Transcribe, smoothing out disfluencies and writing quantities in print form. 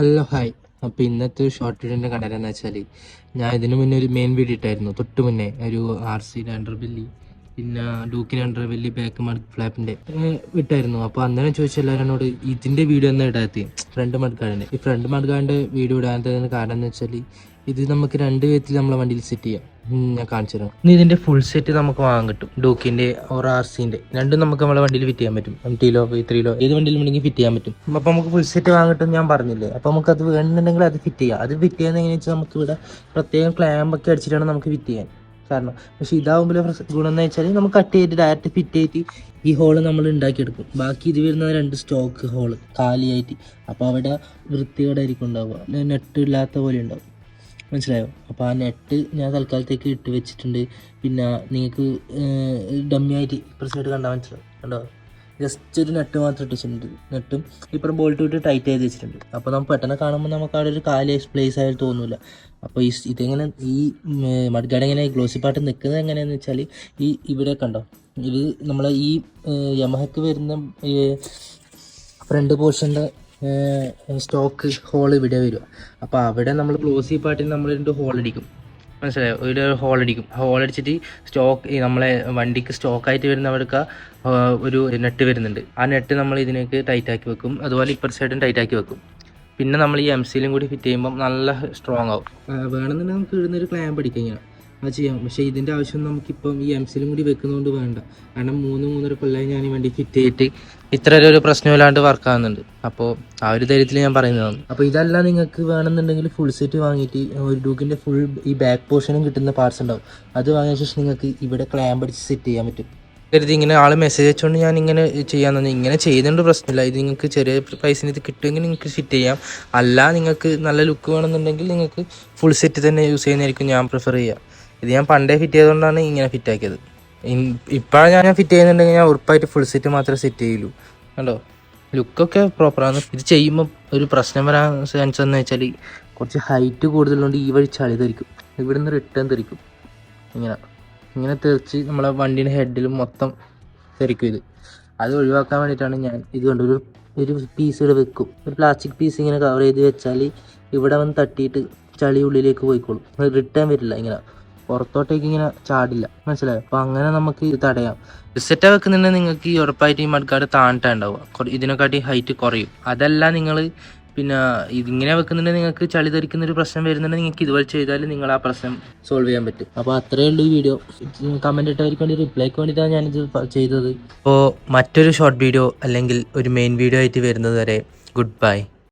Hello hi. അപ്പോൾ ഇന്നത്തെ short വീഡിയോൻ്റെ കണ്ടന്റ് എന്ന് വെച്ചാൽ ഞാൻ ഇതിനു മുന്നേ ഒരു മെയിൻ വീഡിയോ ഇട്ടായിരുന്നു. തൊട്ട് മുന്നേ ഒരു RC അണ്ടർ ബെല്ലി പിന്നെ ഡൂക്കിന് അണ്ടർ ബെല്ലി ബാക്ക് മഡ് ഫ്ലാപ്പിൻ്റെ ഇട്ടായിരുന്നു. അപ്പോൾ അന്നേരം ചോദിച്ച എല്ലാവരോട് ഇതിൻ്റെ വീഡിയോ എന്നാ ഇടാത്തി ഫ്രണ്ട് മഡ്ഗാർഡിൻ്റെ. ഈ ഫ്രണ്ട് മഡ്ഗാർഡിൻ്റെ വീഡിയോ ഇടാത്തതിന് കാരണം എന്ന് വെച്ചാൽ ഇത് നമുക്ക് രണ്ട് വിധത്തിൽ നമ്മളെ വണ്ടിയിൽ സെറ്റ് ചെയ്യാം. ഞാൻ കാണിച്ചു തരാം. ഇനി ഇതിൻ്റെ ഫുൾ സെറ്റ് നമുക്ക് വാങ്ങാൻ കിട്ടും. ഡൂക്കിൻ്റെ ഓർ RCൻ്റെ രണ്ടും നമുക്ക് നമ്മളെ വണ്ടിയിൽ ഫിറ്റ് ചെയ്യാൻ പറ്റും. MT-ലോ V3-ലോ ഏത് വണ്ടിയിലും വേണമെങ്കിൽ ഫിറ്റ് ചെയ്യാൻ പറ്റും. അപ്പോൾ നമുക്ക് ഫുൾ സെറ്റ് വാങ്ങാൻ കിട്ടും ഞാൻ പറഞ്ഞില്ലേ. അപ്പോൾ നമുക്ക് അത് വേണമെന്നുണ്ടെങ്കിൽ അത് ഫിറ്റ് ചെയ്യാം. അത് ഫിറ്റ് ചെയ്യുന്നത് എങ്ങനെയാണെന്ന് വെച്ചാൽ നമുക്ക് ഇവിടെ പ്രത്യേകം ക്ലാമ്പൊക്കെ അടിച്ചിട്ടാണ് നമുക്ക് ഫിറ്റ് ചെയ്യാൻ കാരണം. പക്ഷേ ഇതാവുമ്പോൾ ഗുണം എന്ന് വെച്ചാൽ നമുക്ക് കട്ട് ചെയ്തിട്ട് ഡയറക്റ്റ് ഫിറ്റ് ചെയ്തിട്ട് ഈ ഹോള് നമ്മൾ ഉണ്ടാക്കിയെടുക്കും. ബാക്കി ഇത് വരുന്ന 2 സ്റ്റോക്ക് ഹോള് കാലിയായിട്ട്. അപ്പോൾ അവിടെ വൃത്തികേടായിരിക്കും ഉണ്ടാവുക, നെട്ട് ഇല്ലാത്ത പോലെ ഉണ്ടാവും. മനസ്സിലായോ? അപ്പോൾ ആ നെറ്റ് ഞാൻ തൽക്കാലത്തേക്ക് ഇട്ട് വെച്ചിട്ടുണ്ട്. പിന്നെ നിങ്ങൾക്ക് ഡമ്മി ആയിട്ട് ഇപ്പുറ സൈഡ് കണ്ടാൽ മനസ്സിലാവും. കണ്ടോ, ജസ്റ്റ് ഒരു നെറ്റ് മാത്രം ഇട്ടിട്ടുണ്ട്. നെറ്റും ഇപ്പുറം ബോൾട്ട് ഇട്ട് ടൈറ്റ് ചെയ്ത് വെച്ചിട്ടുണ്ട്. അപ്പോൾ നമുക്ക് പെട്ടെന്ന് കാണുമ്പോൾ നമുക്ക് അവിടെ ഒരു കാലി പ്ലേസ് ആയാലും തോന്നില്ല. അപ്പോൾ ഇതെങ്ങനെ ഈ മഡ്ഗാർഡ് എങ്ങനെ ഗ്ലോസി പാർട്ട് നിൽക്കുന്നത് എങ്ങനെയാണെന്ന് വെച്ചാൽ ഇവിടെ കണ്ടോ, ഇത് നമ്മളെ ഈ യമഹക്ക് വരുന്ന ഫ്രണ്ട് പോർഷൻ്റെ സ്റ്റോക്ക് ഹോൾ ഇവിടെ വരിക. അപ്പോൾ അവിടെ നമ്മൾ ഗ്ലോസി പാർട്ടിൽ നമ്മൾ 2 ഹോൾ അടിക്കും. മനസ്സിലായോ? ഒരു ഹോൾ അടിക്കും. ഹോൾ അടിച്ചിട്ട് സ്റ്റോക്ക് നമ്മളെ വണ്ടിക്ക് സ്റ്റോക്കായിട്ട് വരുന്നവർക്ക് ഒരു നെറ്റ് വരുന്നുണ്ട്. ആ നെറ്റ് നമ്മൾ ഇതിനേക്ക് ടൈറ്റാക്കി വെക്കും. അതുപോലെ ഇപ്പർ സൈഡും ടൈറ്റാക്കി വെക്കും. പിന്നെ നമ്മൾ ഈ MC-ലും കൂടി ഫിറ്റ് ചെയ്യുമ്പം നല്ല സ്ട്രോങ് ആവും. വേണമെന്നുണ്ടെങ്കിൽ നമുക്ക് ഇടുന്നൊരു ക്ലാമ്പ് അടിക്കാം, ഇങ്ങനെ അത് ചെയ്യാം. പക്ഷേ ഇതിൻ്റെ ആവശ്യം നമുക്കിപ്പം ഈ MC-ലും കൂടി വെക്കുന്നതുകൊണ്ട് വേണ്ട. കാരണം 3-3.5 കൊല്ലമായി ഞാൻ ഈ വണ്ടി ഫിറ്റ് ചെയ്തിട്ട് ഇത്ര ഒരു പ്രശ്നമില്ലാണ്ട് വർക്ക് ആകുന്നുണ്ട്. അപ്പോൾ ആ ഒരു ധൈര്യത്തിൽ ഞാൻ പറയുന്നതാണ്. അപ്പോൾ ഇതെല്ലാം നിങ്ങൾക്ക് വേണമെന്നുണ്ടെങ്കിൽ ഫുൾ സെറ്റ് വാങ്ങിയിട്ട് ഒരു ഡൂക്കിൻ്റെ ഫുൾ ഈ ബാക്ക് പോർഷനും കിട്ടുന്ന പാർട്സ് ഉണ്ടാവും. അത് വാങ്ങിയ ശേഷം നിങ്ങൾക്ക് ഇവിടെ ക്ലാമ്പ് അടിച്ച് സെറ്റ് ചെയ്യാൻ പറ്റും. കരുതി ഇങ്ങനെ ആൾ മെസ്സേജ് അയച്ചുകൊണ്ട് ഞാൻ ഇങ്ങനെ ചെയ്യാമെന്ന് ഇങ്ങനെ ചെയ്യുന്നുണ്ട്, പ്രശ്നമില്ല. ഇത് നിങ്ങൾക്ക് ചെറിയ പ്രൈസിന് ഇത് കിട്ടുമെങ്കിൽ നിങ്ങൾക്ക് ഫിറ്റ് ചെയ്യാം. അല്ല നിങ്ങൾക്ക് നല്ല ലുക്ക് വേണമെന്നുണ്ടെങ്കിൽ നിങ്ങൾക്ക് ഫുൾ സെറ്റ് തന്നെ യൂസ് ചെയ്യുന്നതായിരിക്കും ഞാൻ പ്രിഫർ ചെയ്യുക. ഇത് ഞാൻ പണ്ടേ ഫിറ്റ് ചെയ്തുകൊണ്ടാണ് ഇങ്ങനെ ഫിറ്റ് ആക്കിയത്. ഇപ്പോഴാണ് ഞാൻ ഫിറ്റ് ചെയ്യുന്നുണ്ടെങ്കിൽ ഞാൻ ഉറപ്പായിട്ട് ഫുൾ സെറ്റ് മാത്രമേ സെറ്റ് ചെയ്യുള്ളൂ. കണ്ടോ, ലുക്കൊക്കെ പ്രോപ്പറാണ്. ഇത് ചെയ്യുമ്പോൾ ഒരു പ്രശ്നം വരാൻ ചാൻസ് എന്ന് വെച്ചാൽ കുറച്ച് ഹൈറ്റ് കൂടുതലുണ്ട്. ഈ വഴി ചളി തെറിക്കും, ഇവിടുന്ന് റിട്ടേൺ തെറിക്കും. ഇങ്ങനെ തെറിച്ച് നമ്മളെ വണ്ടീൻ്റെ ഹെഡിലും മൊത്തം തെറിക്കും. അത് ഒഴിവാക്കാൻ വേണ്ടിയിട്ടാണ് ഞാൻ ഇത് കൊണ്ട് ഒരു പീസ് ഇവിടെ വെക്കും. ഒരു പ്ലാസ്റ്റിക് പീസ് ഇങ്ങനെ കവർ ചെയ്ത് വെച്ചാൽ ഇവിടെ വന്ന് തട്ടിയിട്ട് ചളി ഉള്ളിലേക്ക് പോയിക്കോളും. റിട്ടേൺ വരില്ല, ഇങ്ങനെ പുറത്തോട്ടേക്ക് ഇങ്ങനെ ചാടില്ല. മനസ്സിലായോ? അപ്പോൾ അങ്ങനെ നമുക്ക് ഇത് തടയാം. സെറ്റ് വെക്കുന്നുണ്ടെങ്കിൽ നിങ്ങൾക്ക് ഈ ഉറപ്പായിട്ട് ഈ മഡ്ഗാർഡ് താണിട്ടാണ് ഉണ്ടാവുക. ഇതിനെക്കാട്ടി ഹൈറ്റ് കുറയും. അതല്ല നിങ്ങൾ പിന്നെ ഇതിങ്ങനെ വെക്കുന്നുണ്ടെങ്കിൽ നിങ്ങൾക്ക് ചളി തെറിക്കുന്ന ഒരു പ്രശ്നം വരുന്നുണ്ടെങ്കിൽ നിങ്ങൾക്ക് ഇതുപോലെ ചെയ്താൽ നിങ്ങൾ ആ പ്രശ്നം സോൾവ് ചെയ്യാൻ പറ്റും. അപ്പോൾ അത്രയേ ഉള്ളൂ ഈ വീഡിയോ. കമൻറ്റ് ഇട്ടവർക്ക് വേണ്ടി റിപ്ലൈക്ക് വേണ്ടിയിട്ടാണ് ഞാനിത് ചെയ്തത്. അപ്പോൾ മറ്റൊരു ഷോർട്ട് വീഡിയോ അല്ലെങ്കിൽ ഒരു മെയിൻ വീഡിയോ ആയിട്ട് വരുന്നത് വരെ ഗുഡ് ബൈ.